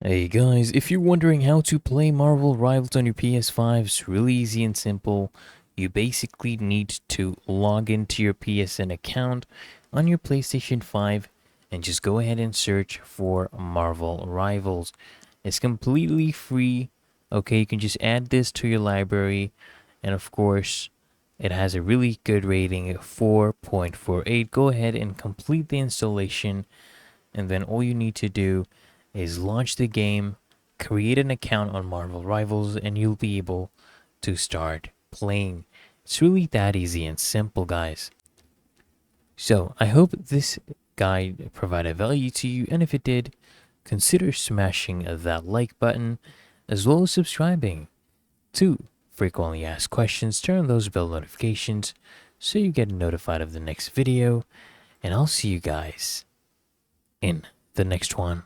Hey guys, if you're wondering how to play Marvel Rivals on your PS5, it's really easy and simple. You basically need to log into your PSN account on your PlayStation 5 and just go ahead and search for Marvel Rivals. It's completely free. Okay, you can just add this to your library, and of course, it has a really good rating of 4.48. Go ahead and complete the installation, and then all you need to do is launch the game, create an account on Marvel Rivals, and you'll be able to start playing. It's really that easy and simple, guys. So, I hope this guide provided value to you, and if it did, consider smashing that like button as well as subscribing to frequently asked questions. Turn on those bell notifications so you get notified of the next video, and I'll see you guys in the next one.